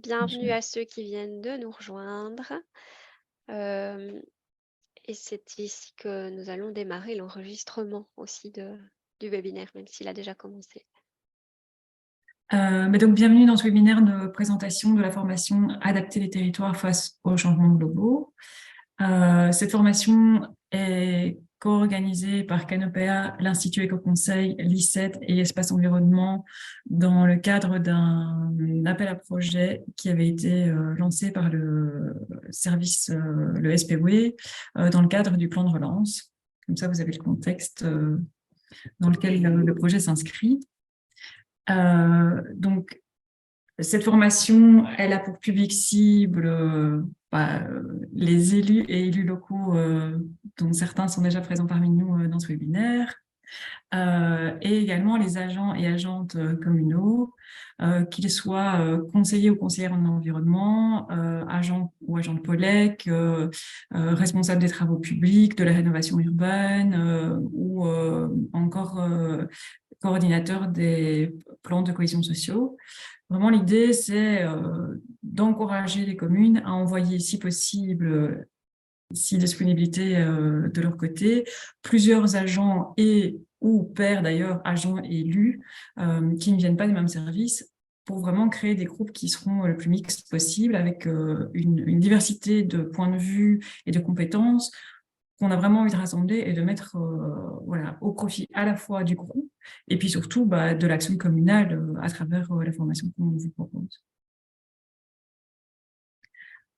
Bienvenue à ceux qui viennent de nous rejoindre. Hem et c'est ici que nous allons démarrer l'enregistrement aussi du webinaire, même s'il a déjà commencé. Mais donc, bienvenue dans ce webinaire de présentation de la formation Adapter les territoires face aux changements globaux. Cette formation est co-organisée par Canopea, l'Institut Éco-Conseil, l'ICET et Espace Environnement dans le cadre d'un appel à projet qui avait été lancé par le service, le SPW, dans le cadre du plan de relance. Comme ça, vous avez le contexte dans lequel le projet s'inscrit. Donc, cette formation, elle a pour public cible les élus et élus locaux, dont certains sont déjà présents parmi nous dans ce webinaire, et également les agents et agentes communaux, qu'ils soient conseillers ou conseillères en environnement, agents ou agents de POLEC, responsables des travaux publics, de la rénovation urbaine, ou encore coordinateurs des plans de cohésion sociaux. Vraiment, l'idée, c'est d'encourager les communes à envoyer, si possible, si disponibilité de leur côté, plusieurs agents et ou pairs d'ailleurs, agents et élus, qui ne viennent pas des mêmes services, pour vraiment créer des groupes qui seront le plus mixtes possible, avec une diversité de points de vue et de compétences qu'on a vraiment envie de rassembler et de mettre au profit à la fois du groupe et puis surtout de l'action communale à travers la formation qu'on vous propose.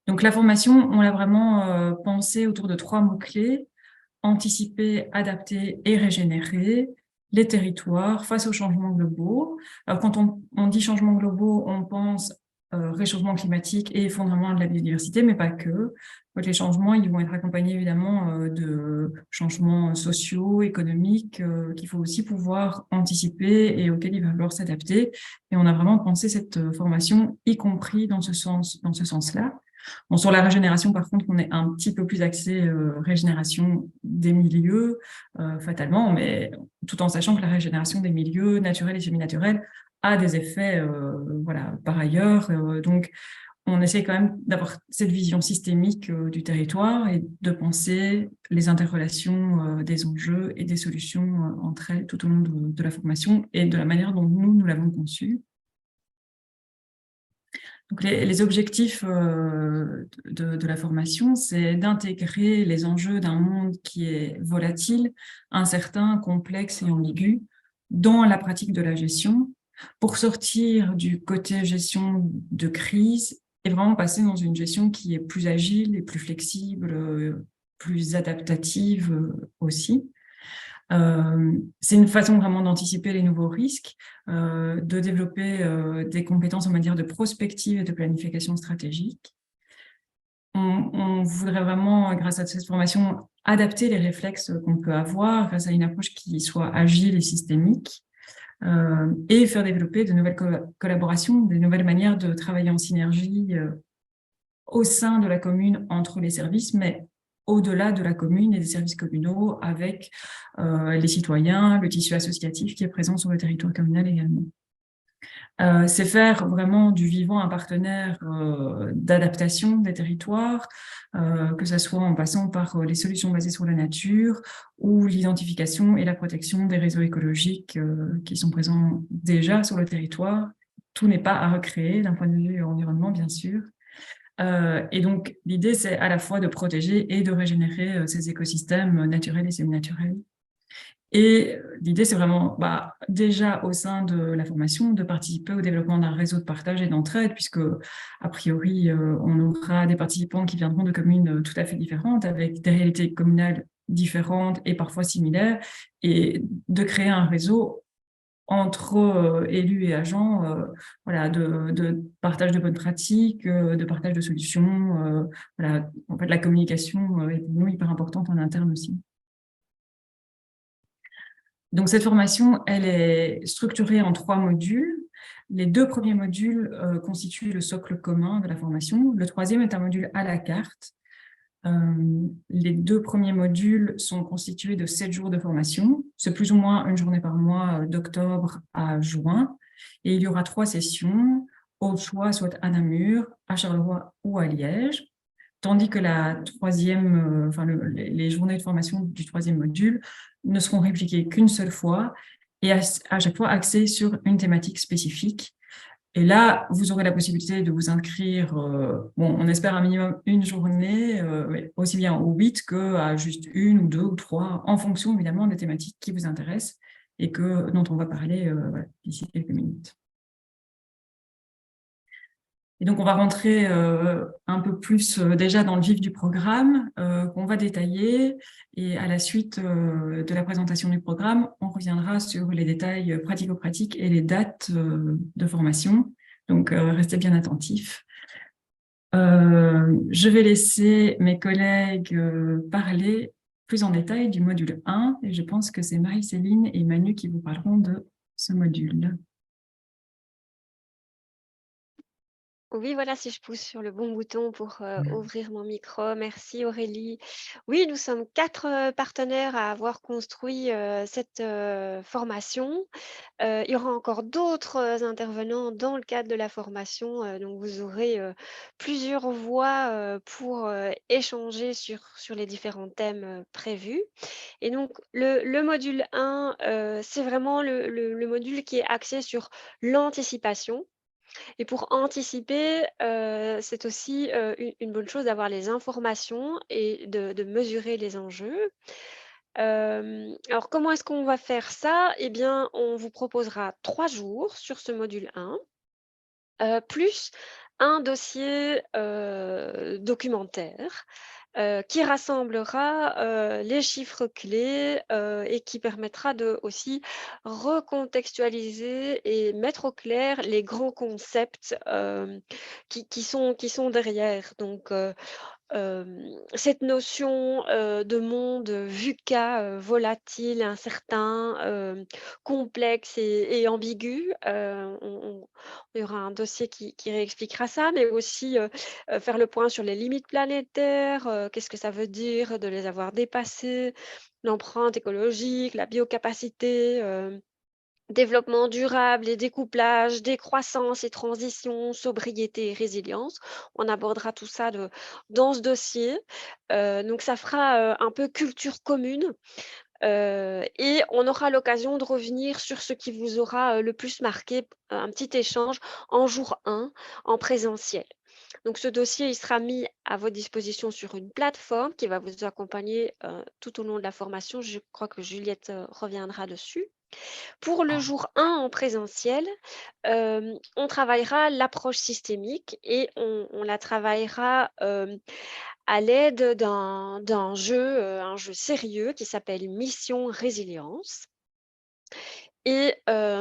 Donc la formation, on l'a vraiment pensée autour de 3 mots-clés: anticiper, adapter et régénérer les territoires face aux changements globaux. Alors, quand on dit changements globaux, on pense réchauffement climatique et effondrement de la biodiversité, mais pas que. Donc, les changements, ils vont être accompagnés évidemment de changements sociaux, économiques, qu'il faut aussi pouvoir anticiper et auxquels il va falloir s'adapter. Et on a vraiment pensé cette formation, y compris dans ce sens-là. Bon, sur la régénération, par contre, on est un petit peu plus axé régénération des milieux, fatalement, mais tout en sachant que la régénération des milieux naturels et semi-naturels a des effets par ailleurs. Donc, on essaie quand même d'avoir cette vision systémique du territoire et de penser les interrelations des enjeux et des solutions entre elles tout au long de la formation et de la manière dont nous l'avons conçue. Donc les objectifs de la formation, c'est d'intégrer les enjeux d'un monde qui est volatile, incertain, complexe et ambigu dans la pratique de la gestion, pour sortir du côté gestion de crise et vraiment passer dans une gestion qui est plus agile et plus flexible, plus adaptative aussi. C'est une façon vraiment d'anticiper les nouveaux risques, de développer des compétences en matière de prospective et de planification stratégique. On voudrait vraiment, grâce à cette formation, adapter les réflexes qu'on peut avoir grâce à une approche qui soit agile et systémique, et faire développer de nouvelles collaborations, des nouvelles manières de travailler en synergie au sein de la commune entre les services, mais au-delà de la commune et des services communaux avec les citoyens, le tissu associatif qui est présent sur le territoire communal également. C'est faire vraiment du vivant un partenaire d'adaptation des territoires, que ce soit en passant par les solutions basées sur la nature ou l'identification et la protection des réseaux écologiques qui sont présents déjà sur le territoire. Tout n'est pas à recréer d'un point de vue environnement, bien sûr. Et donc, l'idée, c'est à la fois de protéger et de régénérer ces écosystèmes naturels et semi-naturels. Et l'idée, c'est vraiment, déjà au sein de la formation, de participer au développement d'un réseau de partage et d'entraide, puisque, a priori, on aura des participants qui viendront de communes tout à fait différentes, avec des réalités communales différentes et parfois similaires, et de créer un réseau entre élus et agents, de partage de bonnes pratiques, de partage de solutions. En fait, la communication est pour nous hyper importante en interne aussi. Donc, cette formation, elle est structurée en 3 modules. Les 2 premiers modules constituent le socle commun de la formation. Le 3e est un module à la carte. Les 2 premiers modules sont constitués de 7 jours de formation. C'est plus ou moins une journée par mois, d'octobre à juin. Et il y aura 3 sessions au choix, soit à Namur, à Charleroi ou à Liège. Tandis que la troisième, les journées de formation du troisième module ne seront répliquées qu'une seule fois et à chaque fois axées sur une thématique spécifique. Et là, vous aurez la possibilité de vous inscrire, on espère un minimum une journée, aussi bien aux 8 qu'à juste une ou deux ou trois, en fonction évidemment des thématiques qui vous intéressent et dont on va parler d'ici quelques minutes. Et donc, on va rentrer un peu plus déjà dans le vif du programme qu'on va détailler. Et à la suite de la présentation du programme, on reviendra sur les détails pratico-pratiques et les dates de formation. Donc, restez bien attentifs. Je vais laisser mes collègues parler plus en détail du module 1. Et je pense que c'est Marie-Céline et Manu qui vous parleront de ce module. Oui, voilà, si je pousse sur le bon bouton pour ouvrir mon micro. Merci Aurélie. Oui, nous sommes 4 partenaires à avoir construit cette formation. Il y aura encore d'autres intervenants dans le cadre de la formation. Donc, vous aurez plusieurs voix pour échanger sur les différents thèmes prévus. Et donc, le module 1, c'est vraiment le module qui est axé sur l'anticipation. Et pour anticiper, c'est aussi, une bonne chose d'avoir les informations et de mesurer les enjeux. Alors comment est-ce qu'on va faire ça? Eh bien, on vous proposera 3 jours sur ce module 1, plus un dossier, documentaire, qui rassemblera, les chiffres clés, et qui permettra de aussi recontextualiser et mettre au clair les grands concepts, qui sont derrière. Donc, cette notion, de monde, VUCA, volatile, incertain, complexe et ambigu, il y aura un dossier qui réexpliquera ça, mais aussi, faire le point sur les limites planétaires, qu'est-ce que ça veut dire de les avoir dépassées, l'empreinte écologique, la biocapacité, développement durable et découplage, décroissance et transition, sobriété et résilience. On abordera tout ça dans ce dossier. Donc ça fera, un peu culture commune, et on aura l'occasion de revenir sur ce qui vous aura, le plus marqué, un petit échange en jour 1 en présentiel. Donc ce dossier, il sera mis à votre disposition sur une plateforme qui va vous accompagner, tout au long de la formation. Je crois que Juliette, reviendra dessus. Pour le jour 1 en présentiel, on travaillera l'approche systémique et on la travaillera, à l'aide d'un jeu, un jeu sérieux qui s'appelle Mission Résilience. Et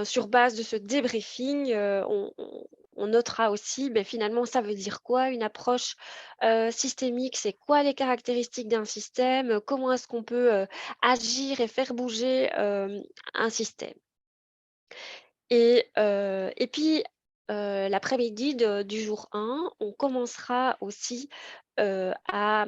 sur base de ce débriefing, on notera aussi, beh, finalement, ça veut dire quoi une approche systémique? C'est quoi les caractéristiques d'un système? Comment est-ce qu'on peut agir et faire bouger un système? Et puis, l'après-midi du jour 1, on commencera aussi, à,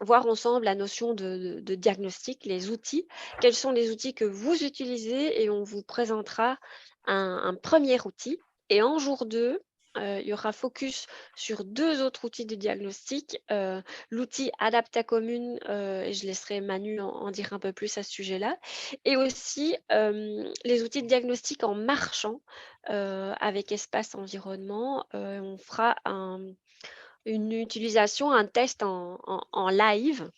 voir ensemble la notion de diagnostic, les outils. Quels sont les outils que vous utilisez? Et on vous présentera un 1er outil. Et en jour 2, il y aura focus sur 2 autres outils de diagnostic, l'outil Adapta Commune, et je laisserai Manu en dire un peu plus à ce sujet-là, et aussi, les outils de diagnostic en marchant, avec espace environnement. On fera une utilisation, un test en live.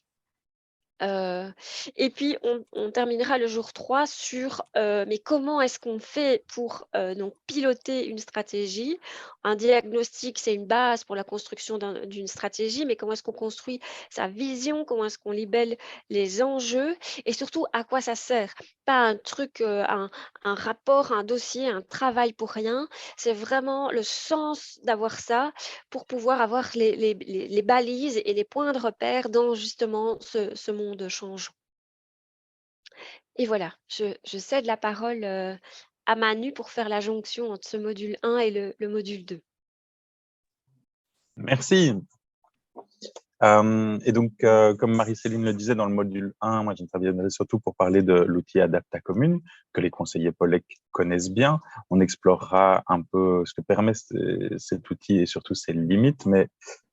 Et puis on terminera le jour 3 sur, mais comment est-ce qu'on fait pour, donc piloter une stratégie? Un diagnostic, c'est une base pour la construction d'une stratégie, mais comment est-ce qu'on construit sa vision? Comment est-ce qu'on libelle les enjeux? Et surtout, à quoi ça sert? Pas un truc, un rapport, un dossier, un travail pour rien. C'est vraiment le sens d'avoir ça pour pouvoir avoir les balises et les points de repère dans justement ce monde changeant. Et voilà, je cède la parole, à Manu pour faire la jonction entre ce module 1 et le module 2. Merci. Et donc, comme Marie-Céline le disait dans le module 1, moi j'interviendrai surtout pour parler de l'outil Adapta Commune, que les conseillers POLEC connaissent bien. On explorera un peu ce que permet cet outil et surtout ses limites, mais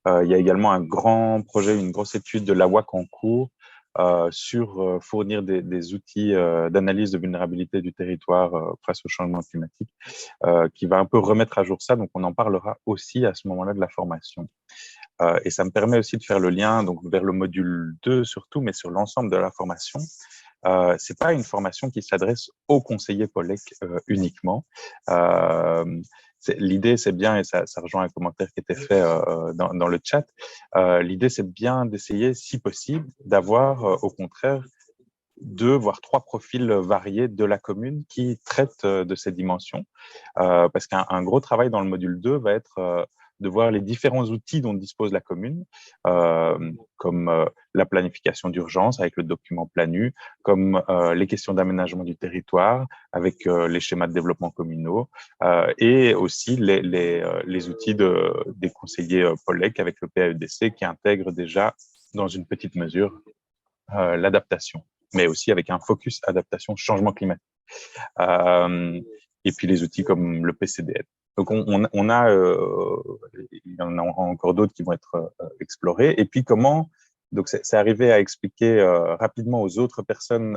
il y a également un grand projet, une grosse étude de la WAC en cours sur fournir des outils d'analyse de vulnérabilité du territoire face au changement climatique, qui va un peu remettre à jour ça. Donc, on en parlera aussi à ce moment-là de la formation. Et ça me permet aussi de faire le lien donc, vers le module 2 surtout, mais sur l'ensemble de la formation. Ce n'est pas une formation qui s'adresse aux conseillers POLEC uniquement. L'idée, c'est bien, et ça rejoint un commentaire qui était fait dans le chat, l'idée, c'est bien d'essayer, si possible, d'avoir au contraire 2 voire 3 profils variés de la commune qui traitent de ces dimensions. Parce qu'un gros travail dans le module 2 va être de voir les différents outils dont dispose la commune, comme la planification d'urgence avec le document Planu, comme les questions d'aménagement du territoire avec les schémas de développement communaux, et aussi les outils des conseillers POLEC avec le PAEDC qui intègrent déjà dans une petite mesure l'adaptation, mais aussi avec un focus adaptation changement climatique. Et puis les outils comme le PCDN. Donc il y en a encore d'autres qui vont être explorés. Et puis comment, donc c'est arrivé à expliquer rapidement aux autres personnes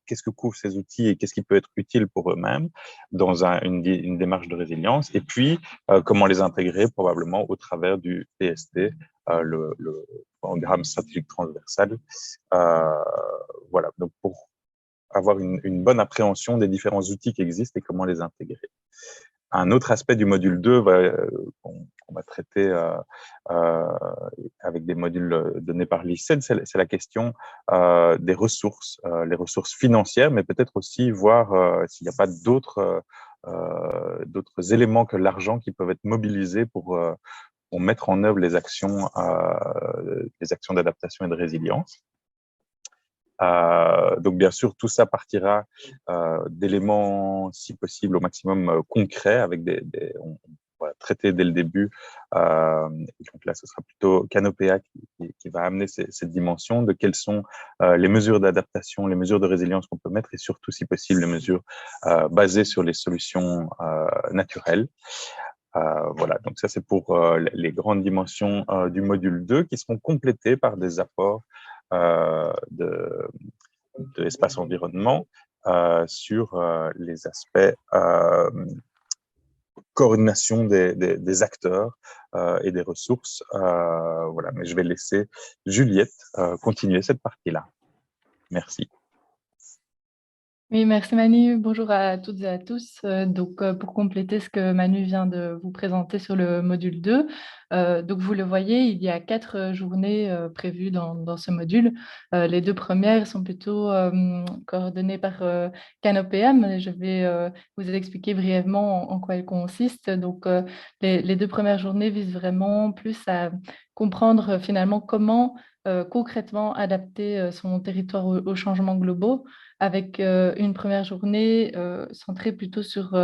qu'est-ce que couvrent ces outils et qu'est-ce qui peut être utile pour eux-mêmes dans une démarche de résilience. Et puis comment les intégrer probablement au travers du PST, le programme stratégique transversal. Voilà, donc pour avoir une bonne appréhension des différents outils qui existent et comment les intégrer. Un autre aspect du module 2 qu'on va traiter avec des modules donnés par l'ICED, c'est la question des ressources, les ressources financières, mais peut-être aussi voir s'il n'y a pas d'autres éléments que l'argent qui peuvent être mobilisés pour mettre en œuvre les actions d'adaptation et de résilience. Donc, bien sûr, tout ça partira d'éléments, si possible, au maximum concrets, avec on va traiter dès le début. Donc là, ce sera plutôt Canopéa qui va amener cette dimension de quelles sont les mesures d'adaptation, les mesures de résilience qu'on peut mettre et surtout, si possible, les mesures basées sur les solutions naturelles. Voilà, donc ça c'est pour les grandes dimensions du module 2 qui seront complétées par des apports de l'espace environnement sur les aspects coordination des acteurs et des ressources. Voilà, mais je vais laisser Juliette continuer cette partie-là. Merci. Oui, merci Manu. Bonjour à toutes et à tous. Pour compléter ce que Manu vient de vous présenter sur le module 2, donc vous le voyez, il y a 4 journées prévues dans ce module. Les 2 premières sont plutôt coordonnées par Canopéa, mais je vais vous expliquer brièvement en quoi elles consistent. Donc, les 2 premières journées visent vraiment plus à comprendre finalement comment concrètement adapter son territoire aux changements globaux, avec une première journée centrée plutôt sur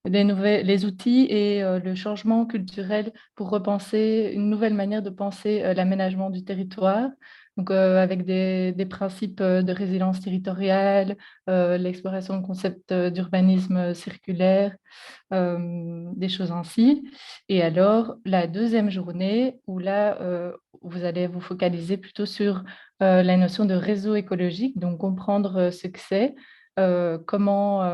les outils et le changement culturel pour repenser une nouvelle manière de penser l'aménagement du territoire. Donc, avec des principes de résilience territoriale, l'exploration de concepts d'urbanisme circulaire, des choses ainsi. Et alors, la deuxième journée, où là, vous allez vous focaliser plutôt sur la notion de réseau écologique, donc comprendre ce que c'est, comment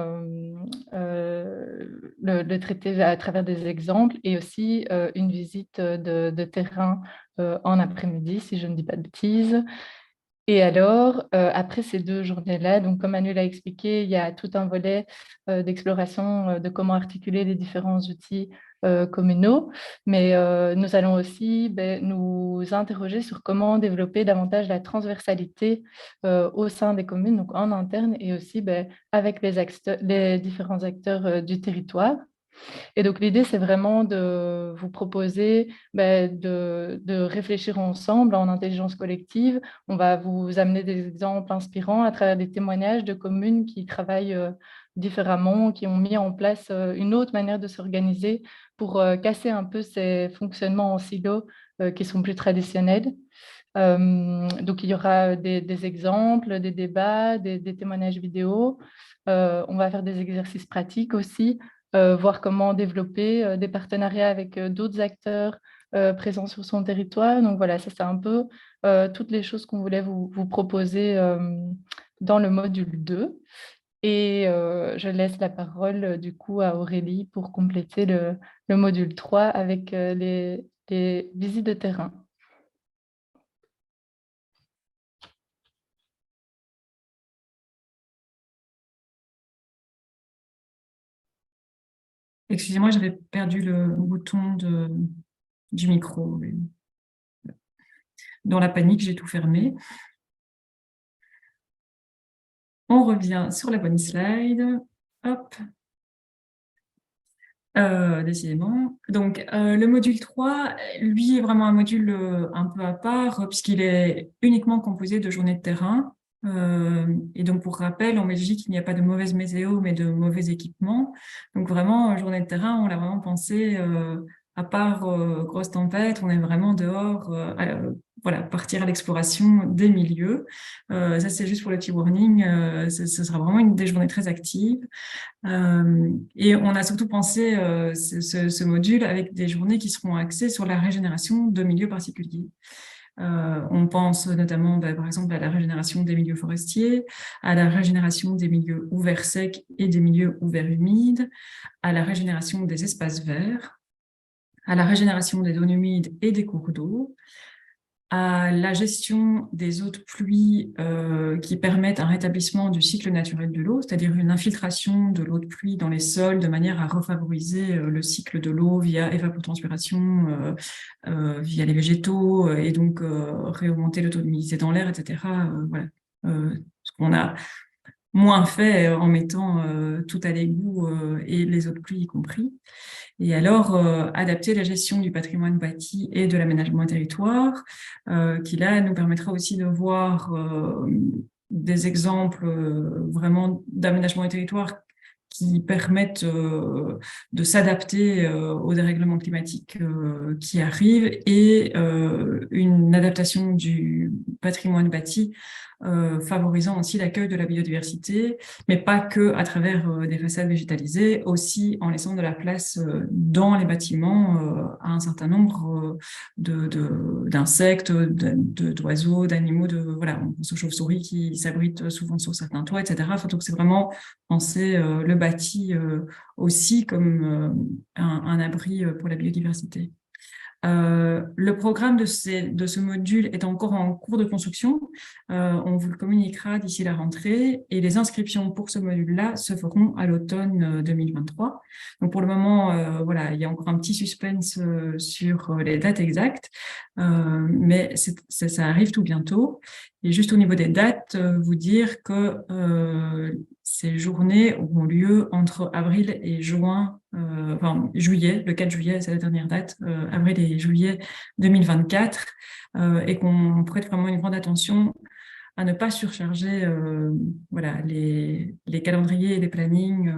le traiter à travers des exemples et aussi une visite de terrain en après-midi, si je ne dis pas de bêtises. Et alors, après ces 2 journées-là, donc comme Manu l'a expliqué, il y a tout un volet d'exploration de comment articuler les différents outils communaux, mais nous allons aussi nous interroger sur comment développer davantage la transversalité au sein des communes, donc en interne, et aussi avec les différents acteurs du territoire. Et donc, l'idée, c'est vraiment de vous proposer de réfléchir ensemble en intelligence collective. On va vous amener des exemples inspirants à travers des témoignages de communes qui travaillent différemment, qui ont mis en place une autre manière de s'organiser pour casser un peu ces fonctionnements en silo qui sont plus traditionnels. Donc, il y aura des exemples, des débats, des témoignages vidéo. On va faire des exercices pratiques aussi, voir comment développer des partenariats avec d'autres acteurs présents sur son territoire. Donc voilà, ça c'est un peu toutes les choses qu'on voulait vous proposer dans le module 2. Et je laisse la parole du coup à Aurélie pour compléter le module 3 avec les visites de terrain. Excusez-moi, j'avais perdu le bouton du micro. Dans la panique, j'ai tout fermé. On revient sur la bonne slide. Hop. Décidément. Donc, le module 3, lui, est vraiment un module un peu à part, puisqu'il est uniquement composé de journées de terrain. Et donc, pour rappel, en Belgique, il n'y a pas de mauvaise météo, mais de mauvais équipements. Donc, vraiment, journée de terrain, on l'a vraiment pensé, à part grosse tempête, on est vraiment dehors, voilà, partir à l'exploration des milieux. Ça, c'est juste pour le petit warning. Ce sera vraiment des journées très actives. Et on a surtout pensé ce module avec des journées qui seront axées sur la régénération de milieux particuliers. On pense notamment, par exemple, à la régénération des milieux forestiers, à la régénération des milieux ouverts secs et des milieux ouverts humides, à la régénération des espaces verts, à la régénération des zones humides et des cours d'eau, à la gestion des eaux de pluie qui permettent un rétablissement du cycle naturel de l'eau, c'est-à-dire une infiltration de l'eau de pluie dans les sols de manière à refavoriser le cycle de l'eau via évapotranspiration, via les végétaux, et donc réaugmenter le taux d'humidité dans l'air, etc. Voilà. Ce qu'on a moins fait en mettant tout à l'égout et les eaux de pluie y compris. Et alors, adapter la gestion du patrimoine bâti et de l'aménagement du territoire, qui là nous permettra aussi de voir des exemples vraiment d'aménagement du territoire qui permettent de s'adapter aux dérèglements climatiques qui arrivent, et une adaptation du patrimoine bâti favorisant aussi l'accueil de la biodiversité, mais pas que à travers des façades végétalisées, aussi en laissant de la place dans les bâtiments à un certain nombre d'insectes, d'oiseaux, d'animaux, voilà, on pense aux chauves-souris qui s'abritent souvent sur certains toits, etc. Enfin, donc c'est vraiment penser le bâti aussi comme un abri pour la biodiversité. Le programme de ce module est encore en cours de construction. On vous le communiquera d'ici la rentrée, et les inscriptions pour ce module-là se feront à l'automne 2023. Donc pour le moment, voilà, il y a encore un petit suspense sur les dates exactes, mais ça arrive tout bientôt. Et juste au niveau des dates, vous dire que ces journées auront lieu entre avril et juin, enfin juillet, le 4 juillet, c'est la dernière date, avril et juillet 2024, et qu'on prête vraiment une grande attention à ne pas surcharger voilà, les calendriers et les plannings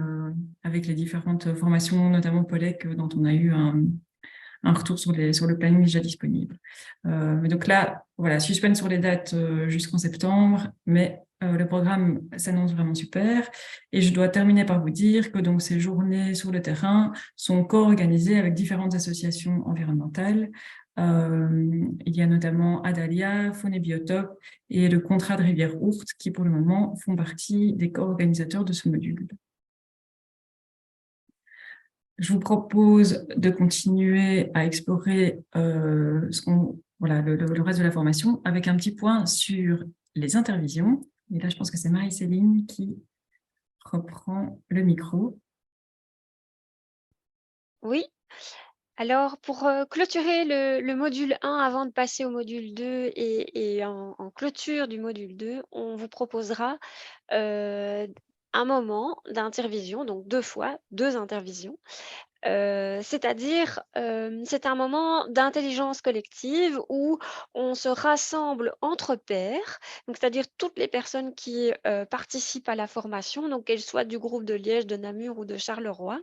avec les différentes formations, notamment POLEC, dont on a eu un retour sur le planning déjà disponible. Mais donc là, voilà, suspense sur les dates jusqu'en septembre, mais le programme s'annonce vraiment super. Et je dois terminer par vous dire que donc, ces journées sur le terrain sont co-organisées avec différentes associations environnementales. Il y a notamment Adalia, Faune et Biotope et le contrat de Rivière-Ourthe qui, pour le moment, font partie des co-organisateurs de ce module. Je vous propose de continuer à explorer voilà, le reste de la formation avec un petit point sur les intervisions. Et là, je pense que c'est Marie-Céline qui reprend le micro. Oui. Alors, pour clôturer le module 1 avant de passer au module 2 et en clôture du module 2, on vous proposera un moment d'intervision, donc 2 fois, 2 intervisions. C'est-à-dire, c'est un moment d'intelligence collective où on se rassemble entre pairs, donc c'est-à-dire toutes les personnes qui, participent à la formation, donc qu'elles soient du groupe de Liège, de Namur ou de Charleroi.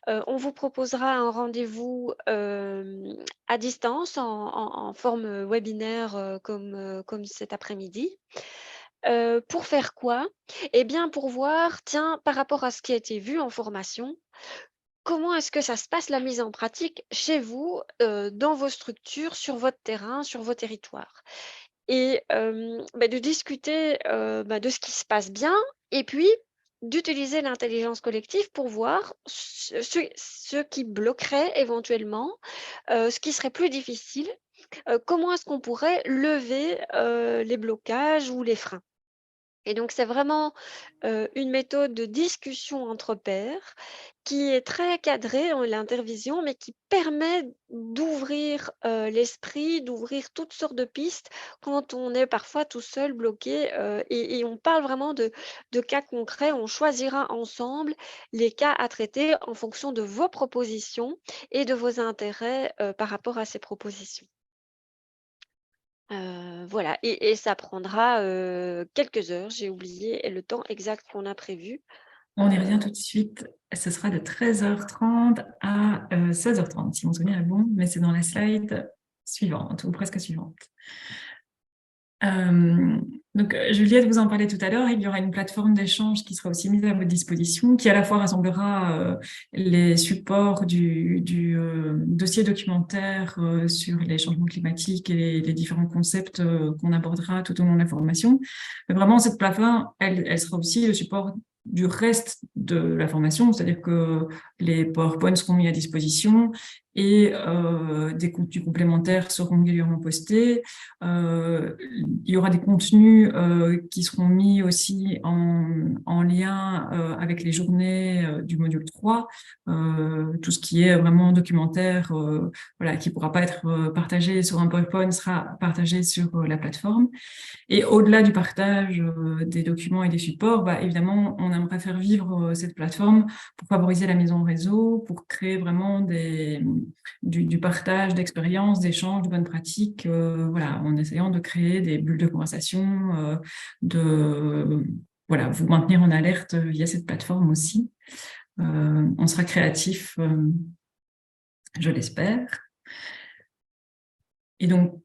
On vous proposera un rendez-vous, à distance en forme, webinaire, comme cet après-midi. Pour faire quoi? Eh bien, pour voir, tiens, par rapport à ce qui a été vu en formation, comment est-ce que ça se passe la mise en pratique chez vous, dans vos structures, sur votre terrain, sur vos territoires? Et de discuter, de ce qui se passe bien et puis d'utiliser l'intelligence collective pour voir ce qui bloquerait éventuellement, ce qui serait plus difficile, comment est-ce qu'on pourrait lever, les blocages ou les freins? Et donc c'est vraiment, une méthode de discussion entre pairs qui est très cadrée en l'intervision, mais qui permet d'ouvrir, l'esprit, d'ouvrir toutes sortes de pistes quand on est parfois tout seul bloqué, et on parle vraiment de cas concrets. On choisira ensemble les cas à traiter en fonction de vos propositions et de vos intérêts, par rapport à ces propositions. Voilà et ça prendra, quelques heures, j'ai oublié le temps exact qu'on a prévu. On y revient tout de suite. Ce sera de 13h30 à 16h30, si mon souvenir est bon, mais c'est dans la slide suivante, ou presque suivante. Donc, Juliette vous en parlait tout à l'heure, il y aura une plateforme d'échange qui sera aussi mise à votre disposition, qui à la fois rassemblera les supports du dossier documentaire sur les changements climatiques et les différents concepts qu'on abordera tout au long de la formation. Mais vraiment, cette plateforme, elle sera aussi le support du reste de la formation, c'est-à-dire que les PowerPoints seront mis à disposition et des contenus complémentaires seront régulièrement postés. Il y aura des contenus qui seront mis aussi en lien avec les journées du module 3, tout ce qui est vraiment documentaire, voilà, qui ne pourra pas être partagé sur un PowerPoint sera partagé sur la plateforme. Et au-delà du partage des documents et des supports, évidemment, on aimerait faire vivre cette plateforme pour favoriser la mise en réseau, pour créer vraiment du partage d'expériences, d'échanges, de bonnes pratiques, voilà, en essayant de créer des bulles de conversation, voilà, vous maintenir en alerte via cette plateforme aussi. On sera créatif, je l'espère. Et donc,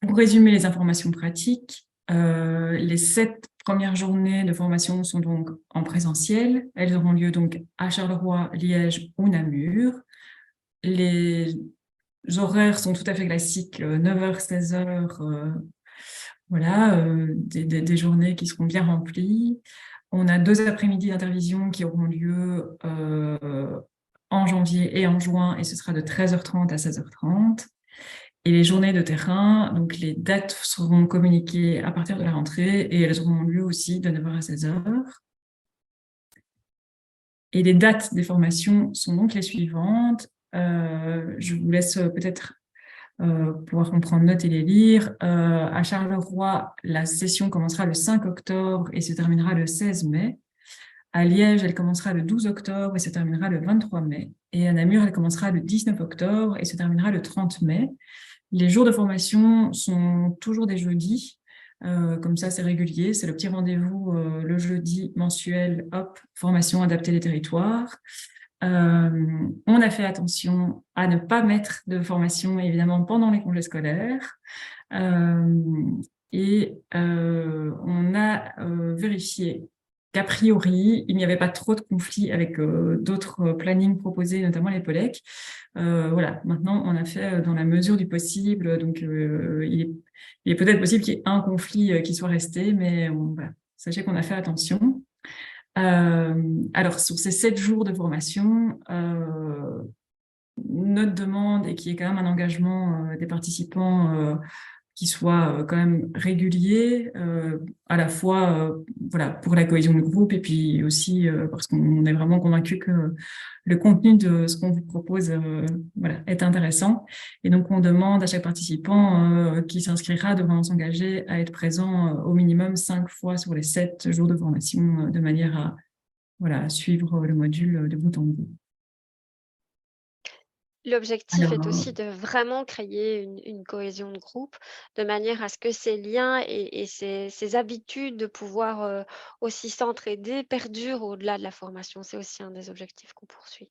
pour résumer les informations pratiques, les 7 premières journées de formation sont donc en présentiel. Elles auront lieu donc à Charleroi, Liège ou Namur. Les horaires sont tout à fait classiques, 9h, 16h, voilà, des journées qui seront bien remplies. On a 2 après-midi d'intervision qui auront lieu en janvier et en juin, et ce sera de 13h30 à 16h30. Et les journées de terrain, donc les dates seront communiquées à partir de la rentrée et elles auront lieu aussi de 9h à 16h. Et les dates des formations sont donc les suivantes. Je vous laisse peut-être pouvoir en prendre note et les lire. À Charleroi, la session commencera le 5 octobre et se terminera le 16 mai. À Liège, elle commencera le 12 octobre et se terminera le 23 mai. Et à Namur, elle commencera le 19 octobre et se terminera le 30 mai. Les jours de formation sont toujours des jeudis, comme ça c'est régulier, c'est le petit rendez-vous le jeudi mensuel, hop, formation adaptée des territoires. On a fait attention à ne pas mettre de formation évidemment pendant les congés scolaires et on a vérifié qu'a priori, il n'y avait pas trop de conflits avec d'autres plannings proposés, notamment les POLEC. Voilà, maintenant, on a fait dans la mesure du possible. Donc, il est peut-être possible qu'il y ait un conflit qui soit resté, mais voilà, sachez qu'on a fait attention. Alors, sur ces 7 jours de formation, notre demande, et qui est quand même un engagement des participants qui soit quand même régulier, à la fois voilà, pour la cohésion du groupe et puis aussi parce qu'on est vraiment convaincu que le contenu de ce qu'on vous propose voilà, est intéressant. Et donc, on demande à chaque participant qui s'inscrira de vraiment s'engager à être présent au minimum 5 fois sur les 7 jours de formation de manière voilà, suivre le module de bout en bout. L'objectif est Alors, aussi de vraiment créer une cohésion de groupe, de manière à ce que ces liens et ces habitudes de pouvoir, aussi s'entraider perdurent au-delà de la formation. C'est aussi un des objectifs qu'on poursuit.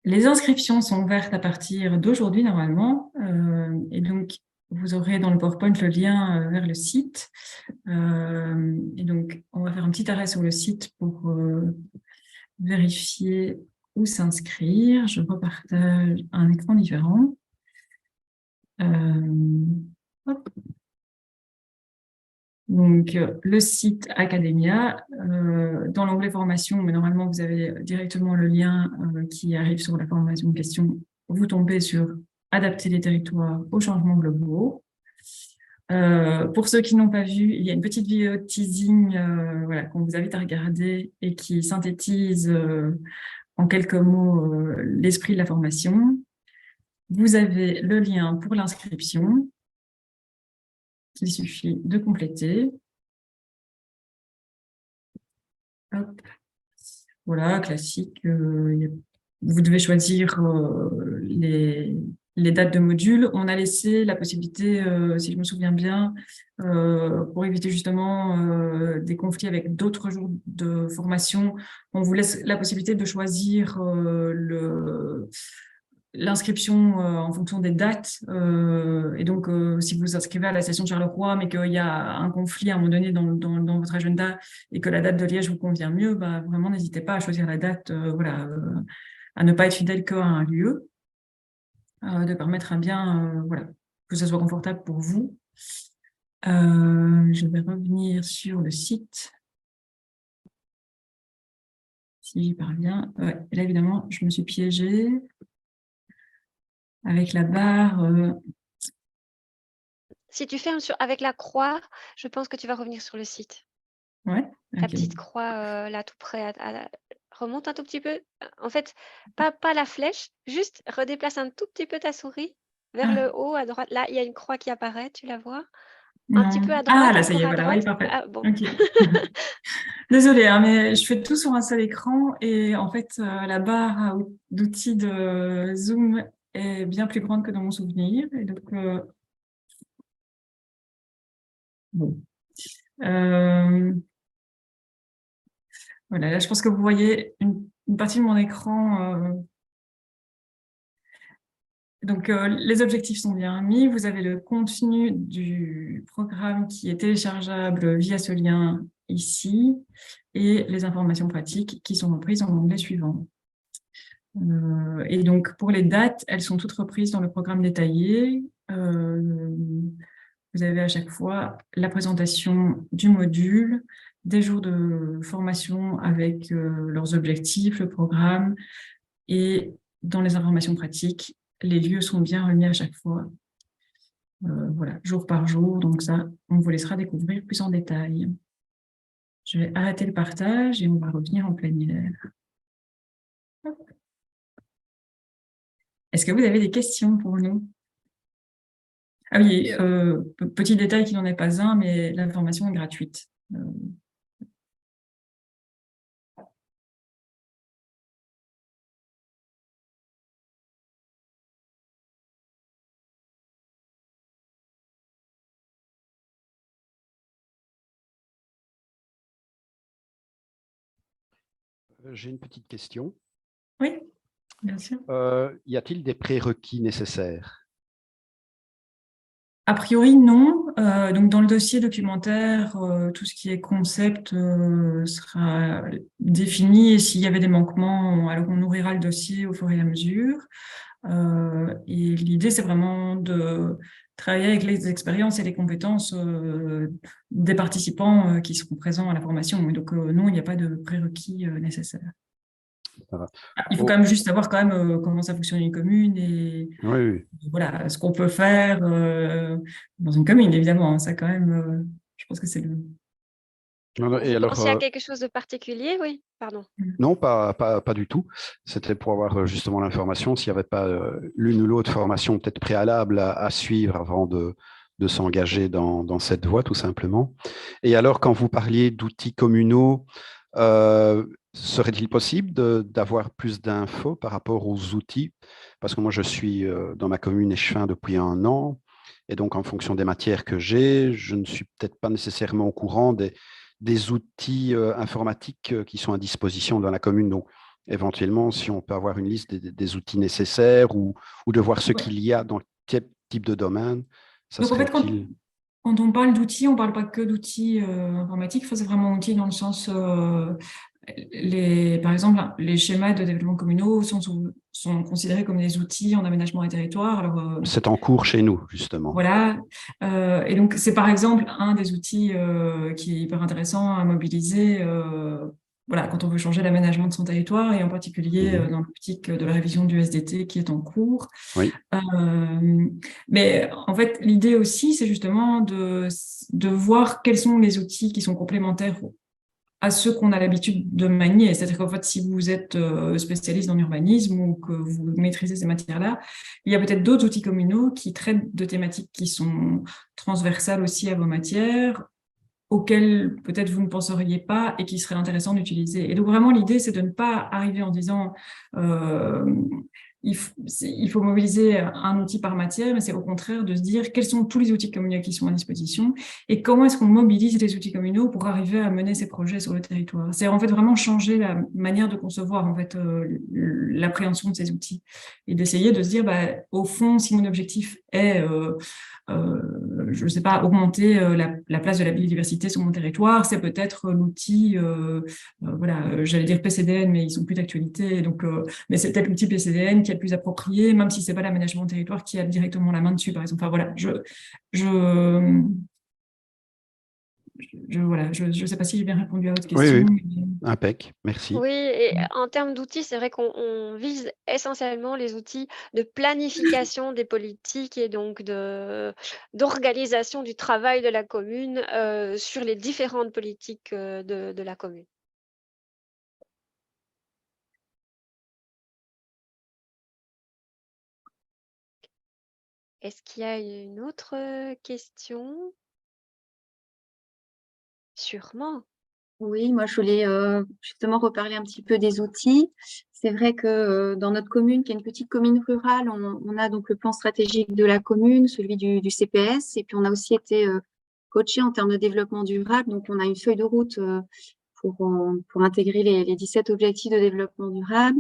les inscriptions sont ouvertes à partir d'aujourd'hui normalement, et donc vous aurez dans le PowerPoint le lien vers le site. Et donc, on va faire un petit arrêt sur le site pour vérifier où s'inscrire. Je repartage un écran différent. Hop. Donc, le site Academia, dans l'onglet formation, mais normalement, vous avez directement le lien qui arrive sur la formation en question. Vous tombez sur adapter les territoires aux changements globaux. Pour ceux qui n'ont pas vu, il y a une petite vidéo de teasing voilà, qu'on vous invite à regarder et qui synthétise en quelques mots l'esprit de la formation. Vous avez le lien pour l'inscription qu'il suffit de compléter. Hop. Voilà, classique. Vous devez choisir les dates de modules. On a laissé la possibilité, si je me souviens bien, pour éviter justement des conflits avec d'autres jours de formation, on vous laisse la possibilité de choisir l'inscription en fonction des dates. Et donc, si vous vous inscrivez à la session Charleroi, mais qu'il y a un conflit à un moment donné dans votre agenda et que la date de Liège vous convient mieux, bah, vraiment, n'hésitez pas à choisir la date, voilà, à ne pas être fidèle qu'à un lieu, de permettre à bien, voilà, que ce soit confortable pour vous. Je vais revenir sur le site. Si j'y parviens. Ouais, là, évidemment, je me suis piégée avec la barre. Si tu fermes avec la croix, je pense que tu vas revenir sur le site. Ouais, La ok. petite croix, là, tout près, remonte un tout petit peu. En fait, pas la flèche, juste redéplace un tout petit peu ta souris vers Ah, le haut à droite. Là, il y a une croix qui apparaît, tu la vois? Un petit non. peu à Ah, droite, là, ça y encore est, à voilà, oui, droite. parfait. Ah bon. Ok. Désolée, hein, mais je fais tout sur un seul écran et en fait, la barre d'outils de Zoom est bien plus grande que dans mon souvenir. Et donc, bon. Voilà, là, je pense que vous voyez une partie de mon écran. Donc, les objectifs sont bien mis. Vous avez le contenu du programme qui est téléchargeable via ce lien ici et les informations pratiques qui sont reprises dans l'onglet suivant. Et donc, pour les dates, elles sont toutes reprises dans le programme détaillé. Vous avez à chaque fois la présentation du module, des jours de formation avec leurs objectifs, le programme, et dans les informations pratiques, les lieux sont bien remis à chaque fois, voilà, jour par jour. Donc ça, on vous laissera découvrir plus en détail. Je vais arrêter le partage et on va revenir en plénière. Est-ce que vous avez des questions pour nous? Ah oui, petit détail qui n'en est pas un, mais l'information est gratuite. J'ai une petite question. Oui, bien sûr. Y a-t-il des prérequis nécessaires? A priori, non. Donc, dans le dossier documentaire, tout ce qui est concept sera défini et s'il y avait des manquements, alors on nourrira le dossier au fur et à mesure. Et l'idée, c'est vraiment de travailler avec les expériences et les compétences des participants qui seront présents à la formation. Et donc, non, il n'y a pas de prérequis nécessaires. Il faut quand même juste savoir quand même comment ça fonctionne une commune et Oui. voilà, ce qu'on peut faire dans une commune, évidemment. Ça, quand même, je pense que c'est le... Et Vous alors, pensez à quelque chose de particulier? Oui, pardon. non, pas du tout. C'était pour avoir justement l'information s'il n'y avait pas l'une ou l'autre formation peut-être préalable à suivre avant de s'engager dans cette voie, tout simplement. Et alors, quand vous parliez d'outils communaux, Serait-il possible d'avoir plus d'infos par rapport aux outils? Parce que moi, je suis dans ma commune échevin depuis 1 an, et donc en fonction des matières que j'ai, je ne suis peut-être pas nécessairement au courant des outils informatiques qui sont à disposition dans la commune. Donc, éventuellement, si on peut avoir une liste des outils nécessaires ou de voir ce Ouais. qu'il y a dans tel type de domaine, ça Donc en serait fait, utile. quand on parle d'outils, on ne parle pas que d'outils informatiques, enfin, c'est vraiment outils dans le sens, par exemple, les schémas de développement communaux sont considérés comme des outils en aménagement et territoire. Alors, C'est en cours chez nous, justement. voilà. Et donc, c'est par exemple un des outils qui est hyper intéressant à mobiliser voilà, quand on veut changer l'aménagement de son territoire, et en particulier Mhm. dans l'optique de la révision du SDT qui est en cours. Oui, Mais en fait, l'idée aussi, c'est justement de voir quels sont les outils qui sont complémentaires à ceux qu'on a l'habitude de manier. C'est-à-dire qu'en fait, si vous êtes spécialiste en urbanisme ou que vous maîtrisez ces matières-là, il y a peut-être d'autres outils communaux qui traitent de thématiques qui sont transversales aussi à vos matières, auxquelles peut-être vous ne penseriez pas et qui seraient intéressants d'utiliser. Et donc vraiment, l'idée, c'est de ne pas arriver en disant euh, il faut mobiliser un outil par matière, mais c'est au contraire de se dire quels sont tous les outils communaux qui sont à disposition et comment est-ce qu'on mobilise les outils communaux pour arriver à mener ces projets sur le territoire. C'est en fait vraiment changer la manière de concevoir en fait l'appréhension de ces outils et d'essayer de se dire bah, au fond, si mon objectif est je ne sais pas, augmenter la place de la biodiversité sur mon territoire, c'est peut-être l'outil, voilà, j'allais dire PCDN, mais ils sont plus d'actualité, donc, mais c'est peut-être l'outil PCDN qui est le plus approprié, même si c'est pas l'aménagement du territoire qui a directement la main dessus, par exemple. Enfin voilà, voilà, je sais pas si j'ai bien répondu à votre oui, question. oui, Mais... impec, merci. Oui, et en termes d'outils, c'est vrai qu'on vise essentiellement les outils de planification des politiques et donc d'organisation du travail de la commune sur les différentes politiques de la commune. Est-ce qu'il y a une autre question? Sûrement. Oui, moi je voulais justement reparler un petit peu des outils. C'est vrai que dans notre commune, qui est une petite commune rurale, on a donc le plan stratégique de la commune, celui du CPS, et puis on a aussi été coaché en termes de développement durable. Donc on a une feuille de route pour intégrer les 17 objectifs de développement durable.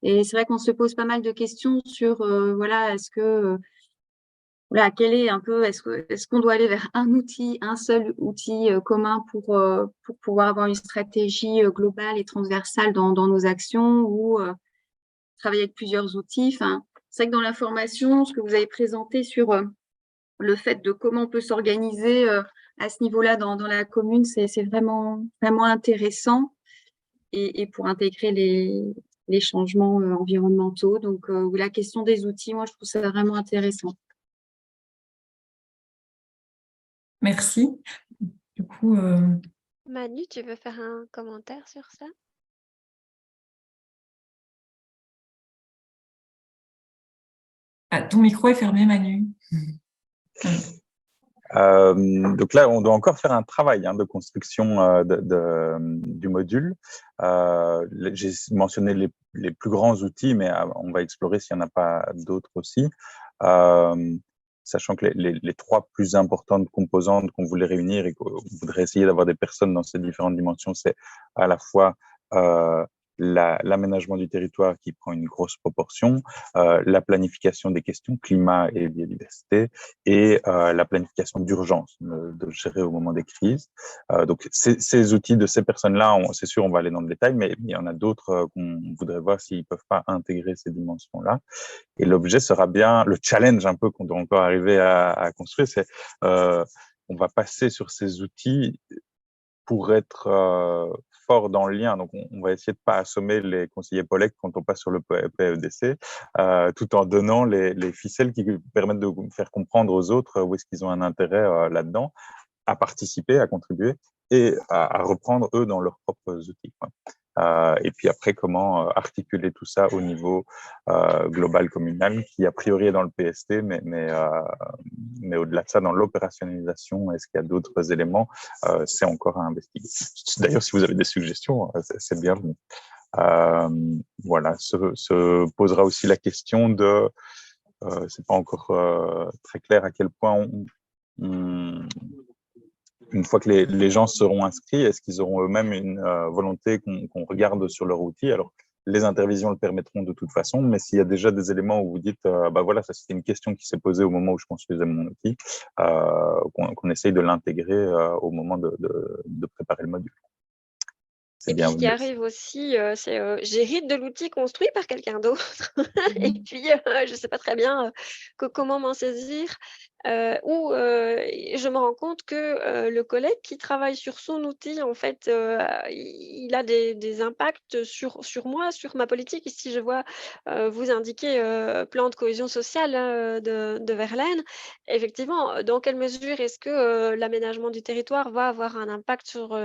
Et c'est vrai qu'on se pose pas mal de questions sur voilà, est-ce que voilà, quel est un peu, est-ce qu'on doit aller vers un seul outil commun pour pouvoir avoir une stratégie globale et transversale dans nos actions ou travailler avec plusieurs outils. Enfin, c'est vrai que dans la formation, ce que vous avez présenté sur le fait de comment on peut s'organiser à ce niveau-là dans la commune, c'est vraiment, vraiment intéressant et pour intégrer les changements environnementaux. Donc, la question des outils, moi, je trouve ça vraiment intéressant. Merci. Du coup, Manu, tu veux faire un commentaire sur ça? ton micro est fermé, Manu. Donc là, on doit encore faire un travail de construction du module. J'ai mentionné les plus grands outils, mais on va explorer s'il n'y en a pas d'autres aussi. Sachant que les trois plus importantes composantes qu'on voulait réunir et qu'on voudrait essayer d'avoir des personnes dans ces différentes dimensions, c'est à la fois l'aménagement du territoire qui prend une grosse proportion, la planification des questions climat et biodiversité et la planification d'urgence, de gérer au moment des crises. Donc, ces outils de ces personnes-là, c'est sûr, on va aller dans le détail, mais il y en a d'autres qu'on voudrait voir s'ils ne peuvent pas intégrer ces dimensions-là. Et l'objet sera bien, le challenge un peu qu'on doit encore arriver à construire, c'est on va passer sur ces outils pour être fort dans le lien. Donc, on va essayer de pas assommer les conseillers POLEC quand on passe sur le PEDC, tout en donnant les ficelles qui permettent de faire comprendre aux autres où est-ce qu'ils ont un intérêt là-dedans, à participer, à contribuer et à reprendre eux dans leurs propres outils, quoi. Et puis après, comment articuler tout ça au niveau global communal, qui a priori est dans le PST, mais au-delà de ça, dans l'opérationnalisation, est-ce qu'il y a d'autres éléments? C'est encore à investiguer. D'ailleurs, si vous avez des suggestions, c'est bienvenu. Voilà, se posera aussi la question de, c'est pas encore très clair à quel point une fois que les gens seront inscrits, est-ce qu'ils auront eux-mêmes une volonté qu'on regarde sur leur outil? Alors, les intervisions le permettront de toute façon, mais s'il y a déjà des éléments où vous dites, bah voilà, ça c'était une question qui s'est posée au moment où je construisais mon outil, qu'on essaye de l'intégrer au moment de préparer le module. Et puis ce qui arrive aussi, c'est, j'hérite de l'outil construit par quelqu'un d'autre et puis, je ne sais pas très bien, comment m'en saisir, ou je me rends compte que, le collègue qui travaille sur son outil, en fait, il a des impacts sur moi, sur ma politique. Ici, je vois, vous indiquer, plan de cohésion sociale, de Verlaine. Effectivement, dans quelle mesure est-ce que, l'aménagement du territoire va avoir un impact sur,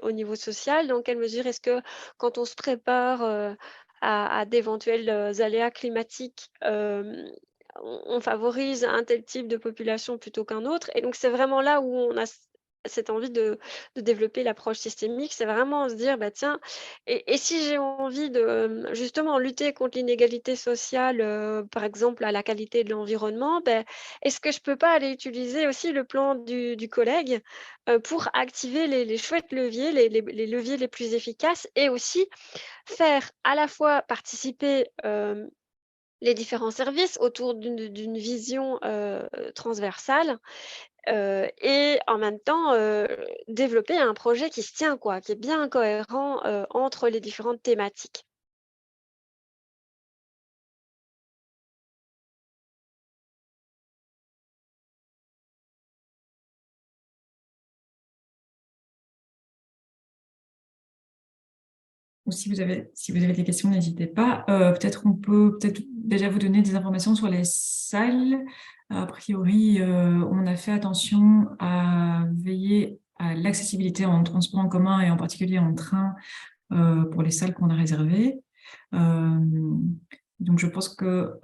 au niveau social? Dans quelle mesure est-ce que quand on se prépare, à d'éventuels, aléas climatiques, on favorise un tel type de population plutôt qu'un autre? Et donc c'est vraiment là où on a cette envie de développer l'approche systémique, c'est vraiment se dire: «Bah, tiens, et si j'ai envie de, justement lutter contre l'inégalité sociale, par exemple à la qualité de l'environnement, beh, est-ce que je peux pas aller utiliser aussi le plan du collègue, pour activer les chouettes leviers, les leviers les plus efficaces et aussi faire à la fois participer, les différents services autour d'une vision, transversale, et en même temps, développer un projet qui se tient quoi, qui est bien cohérent, entre les différentes thématiques. Ou si vous avez des questions, n'hésitez pas. Peut-être on peut déjà vous donner des informations sur les salles. A priori, on a fait attention à veiller à l'accessibilité en transport en commun et en particulier en train pour les salles qu'on a réservées. Donc je pense que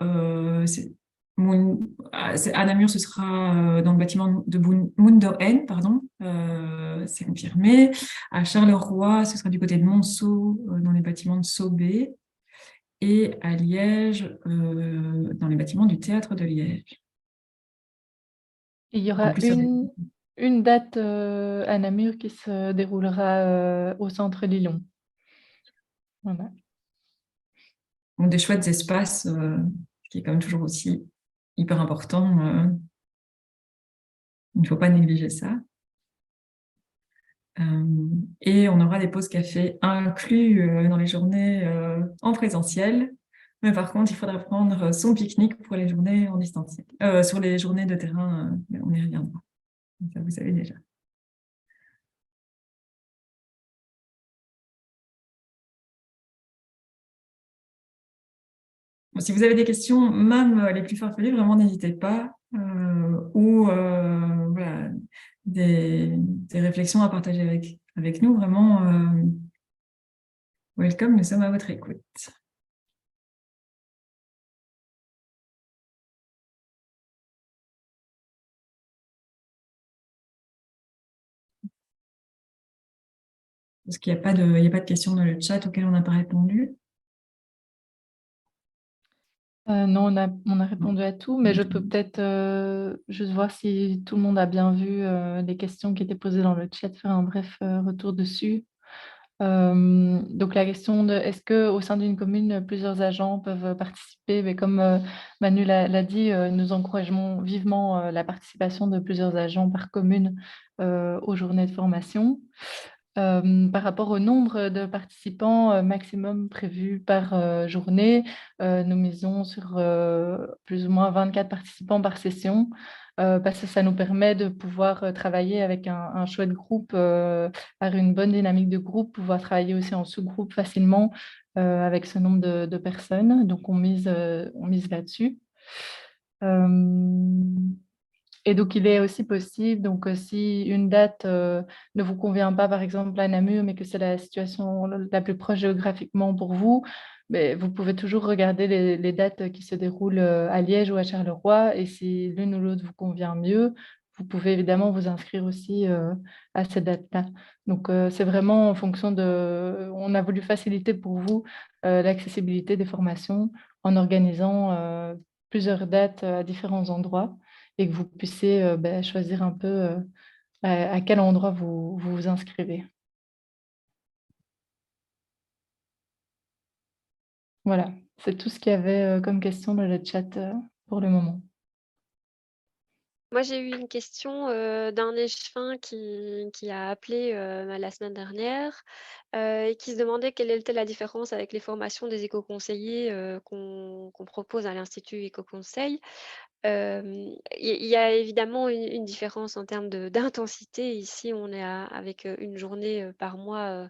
à Namur, ce sera dans le bâtiment de Mundo N, pardon, c'est confirmé. À Charleroi, ce sera du côté de Monceau, dans les bâtiments de Sceaux B. Et à Liège, dans les bâtiments du Théâtre de Liège. Il y En aura plus, ça dépend. une date à Namur qui se déroulera au centre Lillon. Voilà. Donc, des chouettes espaces, ce qui est quand même toujours aussi hyper important. Il ne faut pas négliger ça. Et on aura des pauses café inclus dans les journées en présentiel. Mais par contre, il faudra prendre son pique-nique pour les journées en distanciel. Sur les journées de terrain, on y reviendra. Ça, vous savez déjà. Bon, si vous avez des questions, même les plus farfelues, vraiment n'hésitez pas. Ou voilà, des réflexions à partager avec nous, vraiment, welcome, nous sommes à votre écoute. Parce qu'il n'y a pas de questions dans le chat auxquelles on n'a pas répondu. Non, on a répondu à tout, mais je peux peut-être juste voir si tout le monde a bien vu les questions qui étaient posées dans le chat, faire un bref retour dessus. Donc la question de est-ce qu'au sein d'une commune, plusieurs agents peuvent participer? Mais comme Manu l'a dit, nous encourageons vivement la participation de plusieurs agents par commune aux journées de formation. Par rapport au nombre de participants maximum prévus par journée, nous misons sur plus ou moins 24 participants par session, parce que ça nous permet de pouvoir travailler avec un chouette groupe, par une bonne dynamique de groupe, pouvoir travailler aussi en sous-groupe facilement avec ce nombre de personnes. Donc, on mise là-dessus. Et donc, il est aussi possible, donc si une date ne vous convient pas, par exemple à Namur, mais que c'est la situation la plus proche géographiquement pour vous, mais vous pouvez toujours regarder les dates qui se déroulent à Liège ou à Charleroi. Et si l'une ou l'autre vous convient mieux, vous pouvez évidemment vous inscrire aussi à cette date-là. Donc, c'est vraiment en fonction de... On a voulu faciliter pour vous l'accessibilité des formations en organisant plusieurs dates à différents endroits et que vous puissiez choisir un peu à quel endroit vous vous inscrivez. Voilà, c'est tout ce qu'il y avait comme question dans le chat pour le moment. Moi, j'ai eu une question d'un échevin qui a appelé la semaine dernière et qui se demandait quelle était la différence avec les formations des éco-conseillers qu'on propose à l'Institut Éco-Conseil. Il y a évidemment une différence en termes d'intensité. Ici, on est avec une journée par mois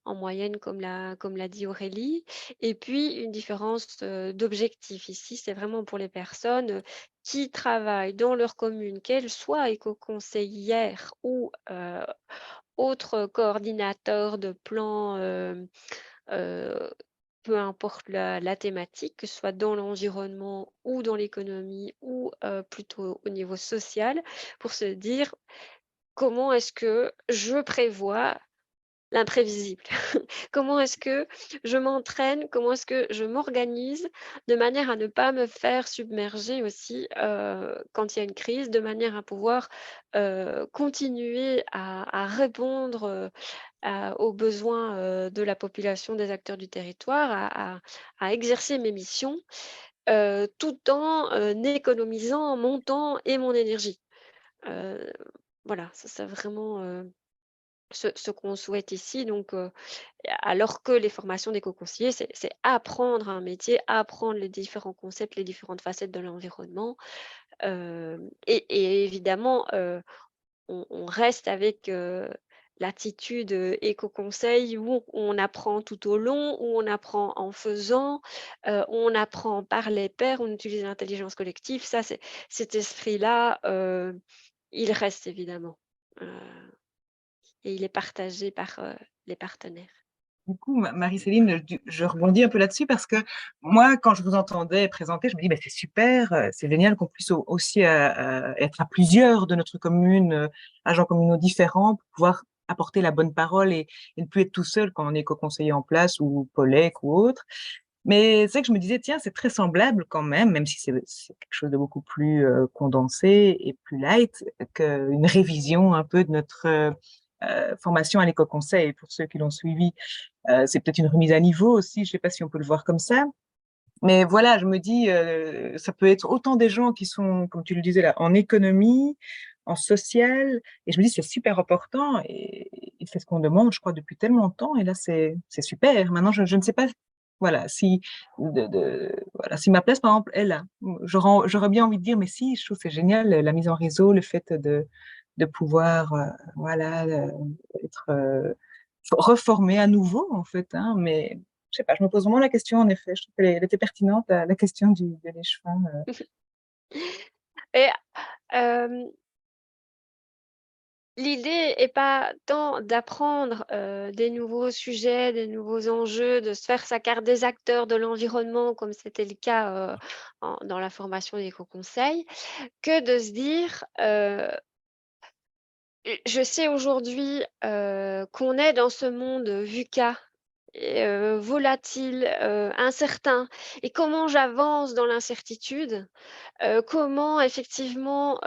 en moyenne, comme l'a dit Aurélie. Et puis, une différence d'objectif. Ici, c'est vraiment pour les personnes qui travaillent dans leur commune, qu'elles soient éco-conseillères ou autres coordinateurs de plans, euh, peu importe la thématique, que ce soit dans l'environnement ou dans l'économie ou plutôt au niveau social, pour se dire comment est-ce que je prévois l'imprévisible. Comment est-ce que je m'entraîne? Comment est-ce que je m'organise de manière à ne pas me faire submerger aussi quand il y a une crise, de manière à pouvoir continuer à répondre aux besoins de la population, des acteurs du territoire, à exercer mes missions tout en économisant mon temps et mon énergie. Euh, voilà, ça c'est vraiment ce qu'on souhaite ici. Donc, alors que les formations d'éco-conseillers, c'est apprendre un métier, apprendre les différents concepts, les différentes facettes de l'environnement. Et évidemment, on reste avec l'attitude éco-conseil où on apprend tout au long, où on apprend en faisant, on apprend par les pairs, on utilise l'intelligence collective. Ça, cet esprit-là, il reste évidemment. Et il est partagé par les partenaires. Du coup, Marie-Céline, je rebondis un peu là-dessus parce que moi, quand je vous entendais présenter, je me dis, c'est super, c'est génial qu'on puisse aussi être à plusieurs de notre commune, agents communaux différents, pour pouvoir apporter la bonne parole et ne plus être tout seul quand on est co-conseiller en place ou POLEC ou autre. Mais c'est que je me disais, tiens, c'est très semblable quand même si c'est quelque chose de beaucoup plus condensé et plus light, qu'une révision un peu de notre formation à l'éco-conseil pour ceux qui l'ont suivi. C'est peut-être une remise à niveau aussi, je ne sais pas si on peut le voir comme ça. Mais voilà, je me dis, ça peut être autant des gens qui sont, comme tu le disais là, en économie, en social, et je me dis, c'est super important, et c'est ce qu'on demande, je crois, depuis tellement longtemps, et là, c'est super. Maintenant, je ne sais pas, voilà, voilà, si ma place, par exemple, est là. J'aurais bien envie de dire, mais si, je trouve que c'est génial, la mise en réseau, le fait de pouvoir, voilà, être reformé à nouveau, en fait, hein, mais je sais pas, je me pose vraiment la question, en effet. Je trouve qu'elle était pertinente, la question de l'échevin. Et l'idée n'est pas tant d'apprendre des nouveaux sujets, des nouveaux enjeux, de se faire sa carte des acteurs de l'environnement, comme c'était le cas dans la formation d'éco-conseil, que de se dire je sais aujourd'hui qu'on est dans ce monde VUCA, volatile, incertain, et comment j'avance dans l'incertitude, comment effectivement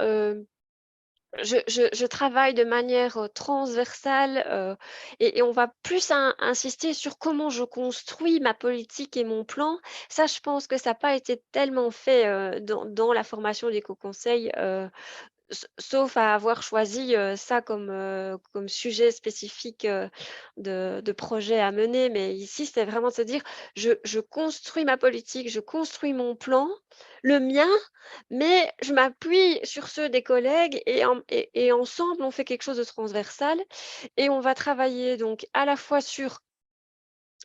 je travaille de manière transversale et on va plus insister sur comment je construis ma politique et mon plan. Ça, je pense que ça n'a pas été tellement fait dans la formation d'éco-conseil. Sauf à avoir choisi ça comme sujet spécifique de projet à mener. Mais ici, c'est vraiment de se dire, je construis ma politique, je construis mon plan, le mien, mais je m'appuie sur ceux des collègues et ensemble, on fait quelque chose de transversal et on va travailler donc à la fois sur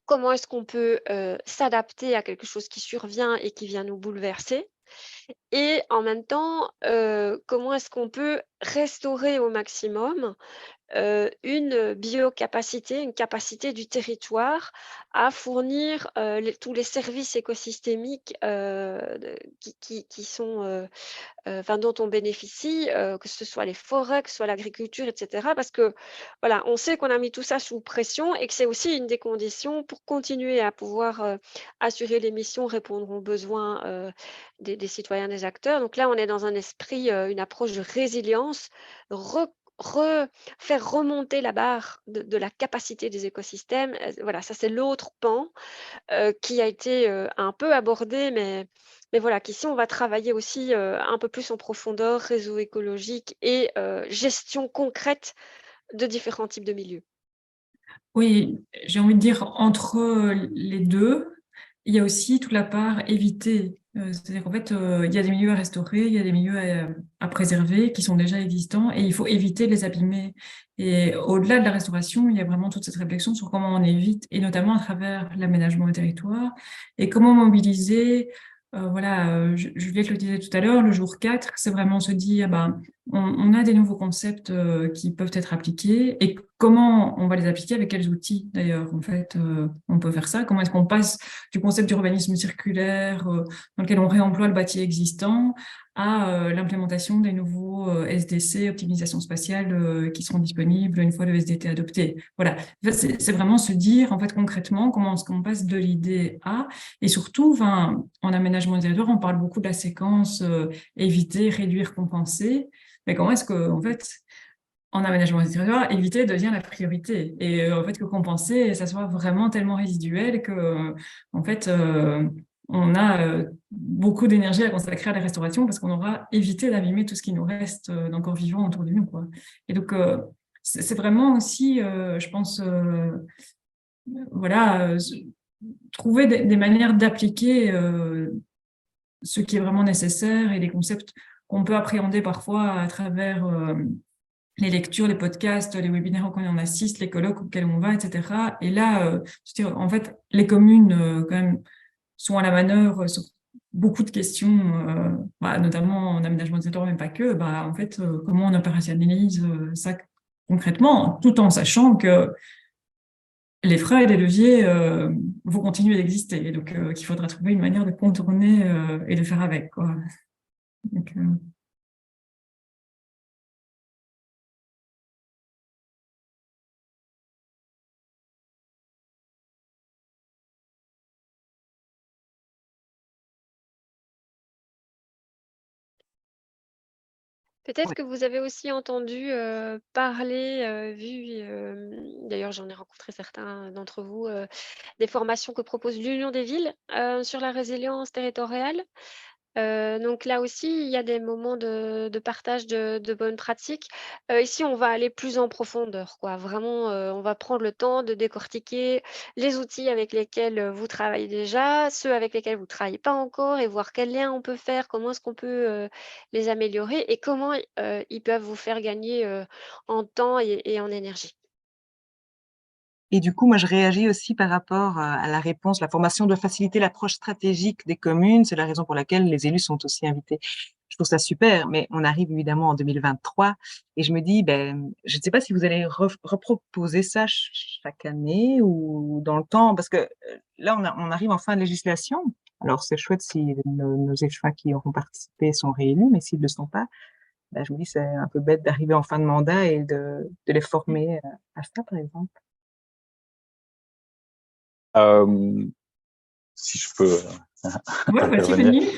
comment est-ce qu'on peut s'adapter à quelque chose qui survient et qui vient nous bouleverser, et en même temps, comment est-ce qu'on peut restaurer au maximum une biocapacité, une capacité du territoire à fournir, tous les services écosystémiques, qui sont, enfin dont on bénéficie, que ce soit les forêts, que ce soit l'agriculture et cetera. Parce que, voilà, on sait qu'on a mis tout ça sous pression et que c'est aussi une des conditions pour continuer à pouvoir, assurer les missions, répondre aux besoins, des citoyens, des acteurs. Donc là, on est dans un esprit, une approche de résilience, re re faire remonter la barre de la capacité des écosystèmes. Voilà, ça c'est l'autre pan, qui a été, un peu abordé, mais voilà, qu'ici on va travailler aussi, un peu plus en profondeur, réseau écologique et gestion concrète de différents types de milieux. Oui, j'ai envie de dire entre les deux, il y a aussi toute la part éviter. C'est-à-dire qu'en fait, il y a des milieux à restaurer, il y a des milieux à préserver qui sont déjà existants et il faut éviter de les abîmer. Et au-delà de la restauration, il y a vraiment toute cette réflexion sur comment on évite, et notamment à travers l'aménagement du territoire, et comment mobiliser. Voilà, Juliette le disait tout à l'heure, le jour 4, c'est vraiment se dire, ben, on a des nouveaux concepts qui peuvent être appliqués et comment on va les appliquer, avec quels outils d'ailleurs. En fait, on peut faire ça. Comment est-ce qu'on passe du concept d'urbanisme circulaire dans lequel on réemploie le bâti existant à l'implémentation des nouveaux SDC, optimisation spatiale, qui seront disponibles une fois le SDT adopté. Voilà, c'est vraiment se dire en fait concrètement comment est-ce qu'on passe de l'idée à, et surtout, enfin, en aménagement du territoire, on parle beaucoup de la séquence éviter, réduire, compenser. Mais comment est-ce que, en fait, en aménagement du territoire, éviter devient la priorité et en fait que compenser, ça soit vraiment tellement résiduel que, en fait, on a beaucoup d'énergie à consacrer à la restauration parce qu'on aura évité d'abîmer tout ce qui nous reste d'encore vivant autour de nous, quoi. Et donc, c'est vraiment aussi, je pense, voilà, trouver des manières d'appliquer ce qui est vraiment nécessaire et les concepts qu'on peut appréhender parfois à travers les lectures, les podcasts, les webinaires auxquels on assiste, les colloques auxquels on va, etc. Et là, en fait, les communes, quand même, sont à la manœuvre sur beaucoup de questions, notamment en aménagement du territoire, mais pas que. En fait, comment on opérationnalise ça concrètement, tout en sachant que les freins et les leviers vont continuer d'exister. Et donc, qu'il faudra trouver une manière de contourner et de faire avec, quoi. Donc, Peut-être que vous avez aussi entendu, parler, d'ailleurs j'en ai rencontré certains d'entre vous, des formations que propose l'Union des villes, sur la résilience territoriale. Donc là aussi, il y a des moments de partage de bonnes pratiques. Ici, on va aller plus en profondeur, quoi. Vraiment, on va prendre le temps de décortiquer les outils avec lesquels, vous travaillez déjà, ceux avec lesquels vous ne travaillez pas encore et voir quels liens on peut faire, comment est-ce qu'on peut, les améliorer et comment, ils peuvent vous faire gagner, en temps et en énergie. Et du coup, moi, je réagis aussi par rapport à la réponse. La formation doit faciliter l'approche stratégique des communes. C'est la raison pour laquelle les élus sont aussi invités. Je trouve ça super, mais on arrive évidemment en 2023 et je me dis, ben, je ne sais pas si vous allez reproposer ça chaque année ou dans le temps, parce que là, on arrive en fin de législation. Alors, c'est chouette si nos échevins qui auront participé sont réélus, mais s'ils ne le sont pas, ben, je me dis, c'est un peu bête d'arriver en fin de mandat et de les former à ça, par exemple. Si je peux ouais, vas-y, intervenir. Fanny.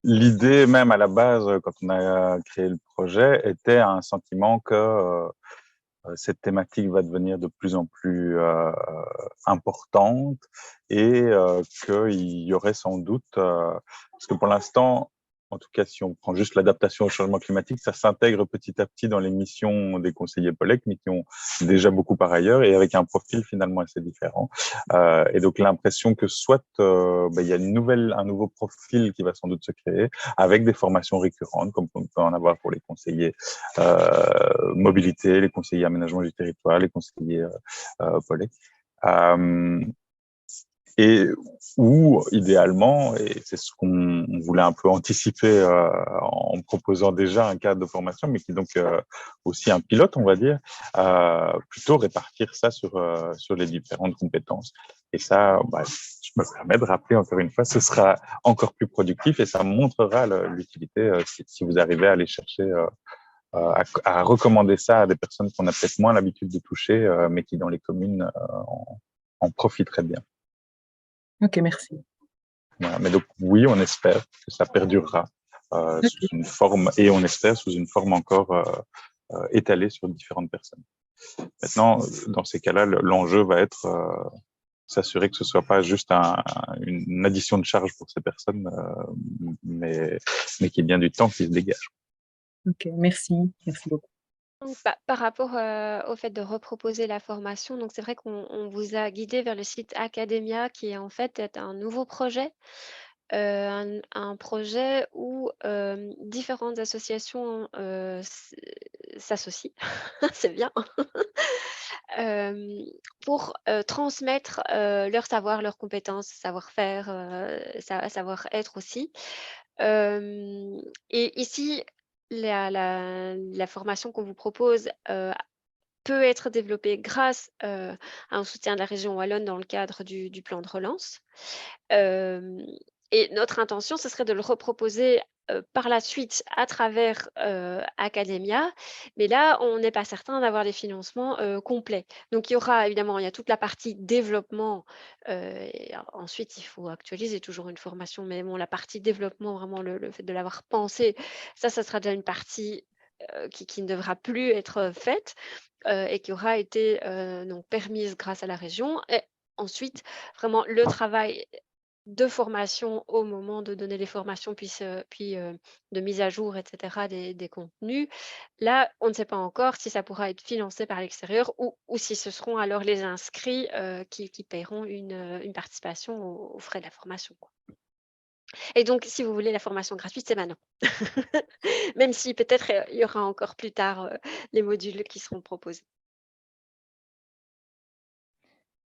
L'idée même à la base, quand on a créé le projet, était un sentiment que cette thématique va devenir de plus en plus importante et qu'il y aurait sans doute, parce que pour l'instant, en tout cas, si on prend juste l'adaptation au changement climatique, ça s'intègre petit à petit dans les missions des conseillers POLEC, mais qui ont déjà beaucoup par ailleurs et avec un profil finalement assez différent. Et donc l'impression que soit il y a un nouveau profil qui va sans doute se créer avec des formations récurrentes, comme on peut en avoir pour les conseillers mobilité, les conseillers aménagement du territoire, les conseillers POLEC. et ou idéalement, et c'est ce qu'on voulait un peu anticiper en proposant déjà un cadre de formation, mais qui est donc aussi un pilote, on va dire, plutôt répartir ça sur les différentes compétences. Et ça, je me permets de rappeler encore une fois, ce sera encore plus productif et ça montrera l'utilité si vous arrivez à aller chercher, à recommander ça à des personnes qu'on a peut-être moins l'habitude de toucher, mais qui dans les communes en profiteraient bien. Ok, merci. Voilà. Mais donc oui, on espère que ça perdurera sous une forme, et on espère sous une forme encore étalée sur différentes personnes. Maintenant, dans ces cas-là, l'enjeu va être s'assurer que ce soit pas juste une addition de charge pour ces personnes, mais qu'il y ait bien du temps qui se dégage. Ok, merci beaucoup. Donc, par rapport au fait de reproposer la formation, donc c'est vrai qu'on vous a guidé vers le site Academia, qui est en fait un nouveau projet, un projet où différentes associations s'associent, c'est bien, pour transmettre leur savoir, leurs compétences, savoir-faire, savoir-être aussi. Et ici, la formation qu'on vous propose peut être développée grâce à un soutien de la région wallonne dans le cadre du plan de relance. Hem Et notre intention, ce serait de le reproposer par la suite à travers Academia, mais là, on n'est pas certain d'avoir les financements complets. Donc il y aura évidemment, il y a toute la partie développement, et ensuite il faut actualiser toujours une formation, mais bon, la partie développement, vraiment le fait de l'avoir pensé, ça sera déjà une partie qui ne devra plus être faite, et qui aura été donc permise grâce à la région. Et ensuite, vraiment le travail de formation au moment de donner les formations, puis de mise à jour, et cetera, des contenus. Là, on ne sait pas encore si ça pourra être financé par l'extérieur, ou si ce seront alors les inscrits qui paieront une participation aux frais de la formation, quoi. Et donc, si vous voulez la formation gratuite, c'est maintenant. Même si peut-être il y aura encore plus tard les modules qui seront proposés.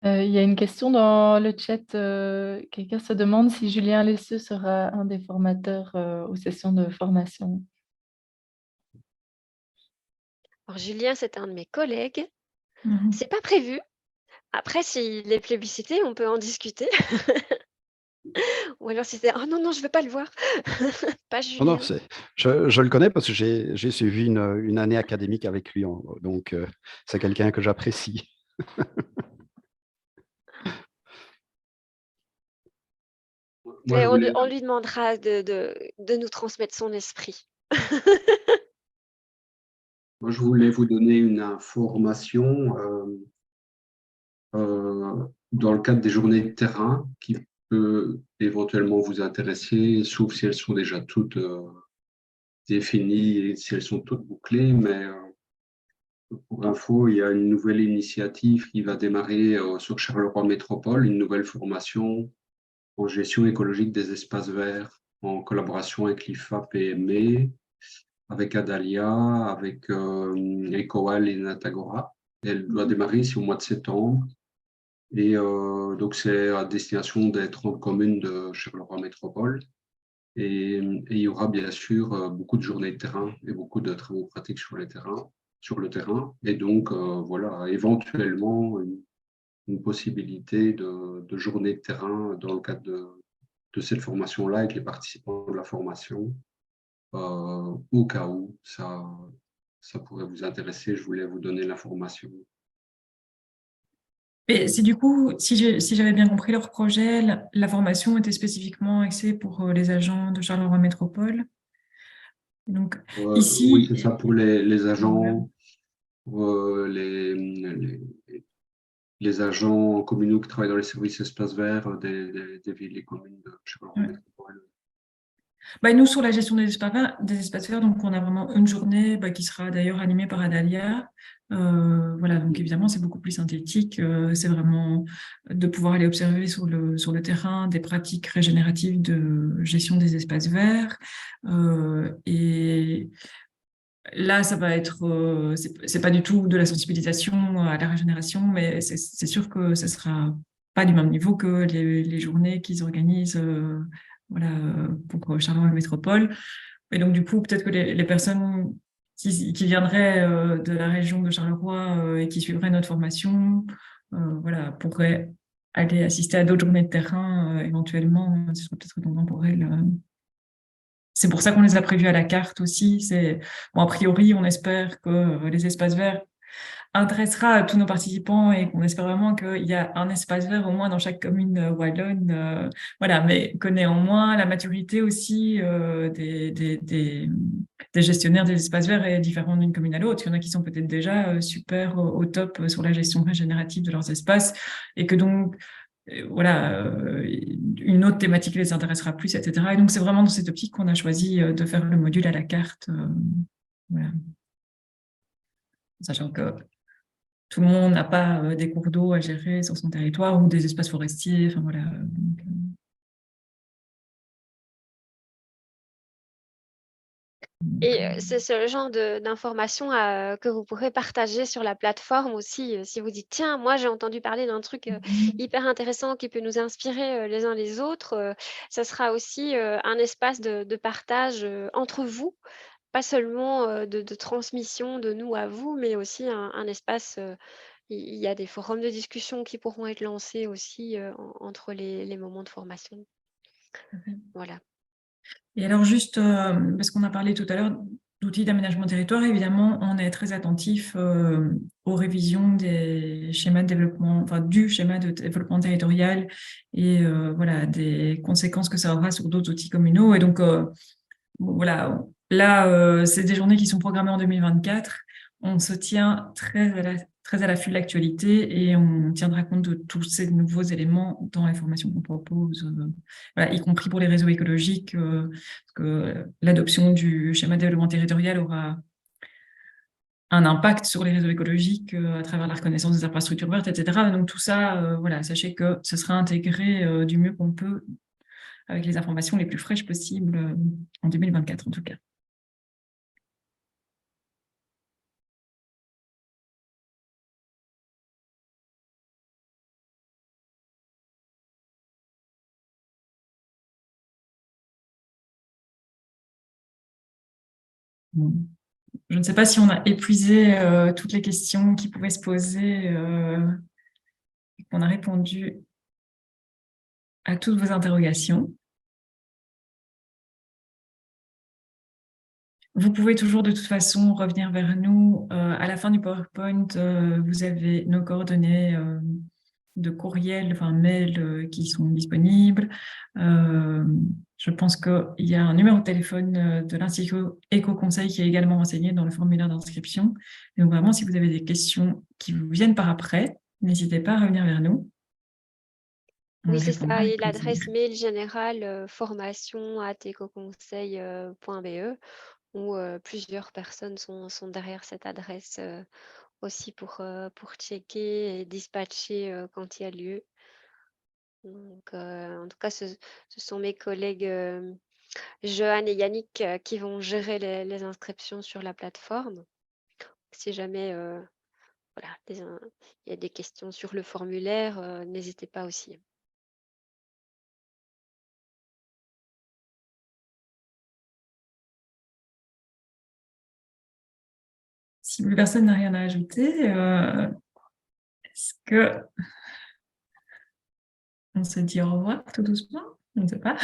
Il y a une question dans le chat, quelqu'un se demande si Julien Lesseux sera un des formateurs, aux sessions de formation. Alors Julien, c'est un de mes collègues. Mhm. C'est pas prévu. Après, s'il est plébiscité, on peut en discuter. Ou alors si c'est: «Oh non, non, je veux pas le voir». Pas Oh non, Julien. je le connais parce que j'ai suivi une année académique avec lui, donc c'est quelqu'un que j'apprécie. Moi, Mais je voulais, on lui demandera de nous transmettre son esprit. moi, je voulais vous donner une information dans le cadre des journées de terrain qui peut éventuellement vous intéresser, sauf si elles sont déjà toutes définies et si elles sont toutes bouclées. Mais pour info, il y a une nouvelle initiative qui va démarrer sur Charleroi Métropole, une nouvelle formation en gestion écologique des espaces verts en collaboration avec l'IFA PME, avec Adalia, avec Ecoal et Natagora. Elle doit démarrer ici au mois de septembre. Et donc, c'est à destination des 30 communes de Charleroi Métropole. Et il y aura bien sûr beaucoup de journées de terrain et beaucoup de travaux pratiques sur le terrain. Et donc, voilà, éventuellement, une possibilité de journée de terrain dans le cadre de cette formation-là avec les participants de la formation. Au cas où ça pourrait vous intéresser, je voulais vous donner l'information. Et c'est du coup, si j'avais bien compris leur projet, la formation était spécifiquement axée pour les agents de Charleroi Métropole. Donc Oui, ici, c'est ça pour les agents, les agents communaux qui travaillent dans les services espaces verts des villes et communes de Charleroi Métropole. nous, sur la gestion des espaces verts, donc on a vraiment une journée qui sera d'ailleurs animée par Adalia. Voilà, donc évidemment, c'est beaucoup plus synthétique. C'est vraiment de pouvoir aller observer sur le terrain des pratiques régénératives de gestion des espaces verts. Et là, ça va être, c'est pas du tout de la sensibilisation à la régénération, mais c'est sûr que ça sera pas du même niveau que les journées qu'ils organisent voilà, pour Charleroi Métropole. Et donc, du coup, peut-être que les personnes qui viendraient de la région de Charleroi et qui suivraient notre formation voilà, pourraient aller assister à d'autres journées de terrain éventuellement. Ce serait peut-être redondant pour elles. C'est pour ça qu'on les a prévus à la carte aussi. Bon, a priori, on espère que les espaces verts intéressera tous nos participants et qu'on espère vraiment qu'il y a un espace vert au moins dans chaque commune wallonne. Voilà, mais que néanmoins, la maturité aussi des gestionnaires des espaces verts est différente d'une commune à l'autre. Il y en a qui sont peut-être déjà super au top sur la gestion régénérative de leurs espaces et que donc, voilà, une autre thématique les intéressera plus, etc. Et donc, c'est vraiment dans cette optique qu'on a choisi de faire le module à la carte. Voilà. Sachant que tout le monde n'a pas des cours d'eau à gérer sur son territoire ou des espaces forestiers. Enfin, voilà. Et c'est ce genre d'informations que vous pourrez partager sur la plateforme aussi. Si vous dites, tiens, moi j'ai entendu parler d'un truc hyper intéressant qui peut nous inspirer les uns les autres, ça sera aussi un espace de partage entre vous, pas seulement de transmission de nous à vous, mais aussi un espace. Il y a des forums de discussion qui pourront être lancés aussi entre les moments de formation. Voilà. Et alors juste, parce qu'on a parlé tout à l'heure d'outils d'aménagement territoire, évidemment, on est très attentif aux révisions des schémas de développement, enfin du schéma de développement territorial et voilà, des conséquences que ça aura sur d'autres outils communaux. Et donc, bon, voilà, là, c'est des journées qui sont programmées en 2024. On se tient très à l'affût de l'actualité et on tiendra compte de tous ces nouveaux éléments dans les formations qu'on propose, voilà, y compris pour les réseaux écologiques, parce que l'adoption du schéma de développement territorial aura un impact sur les réseaux écologiques à travers la reconnaissance des infrastructures vertes, etc. Donc tout ça, voilà, sachez que ce sera intégré du mieux qu'on peut avec les informations les plus fraîches possibles en 2024 en tout cas. Bon. Je ne sais pas si on a épuisé toutes les questions qui pouvaient se poser et qu'on a répondu à toutes vos interrogations. Vous pouvez toujours de toute façon revenir vers nous. À la fin du PowerPoint, vous avez nos coordonnées de courriel, enfin mail qui sont disponibles. Je pense qu'il y a un numéro de téléphone de l'Institut Éco-Conseil qui est également renseigné dans le formulaire d'inscription. Donc vraiment, si vous avez des questions qui vous viennent par après, n'hésitez pas à revenir vers nous. Oui, c'est ça. Et l'adresse mail générale formation@ecoconseil.be où plusieurs personnes sont derrière cette adresse aussi pour checker et dispatcher quand il y a lieu. Donc, en tout cas, ce sont mes collègues Johan et Yannick qui vont gérer les inscriptions sur la plateforme. Si jamais voilà, il y a des questions sur le formulaire, n'hésitez pas aussi. Si plus personne n'a rien à ajouter, est-ce que on se dit au revoir tout doucement? Je ne sais pas.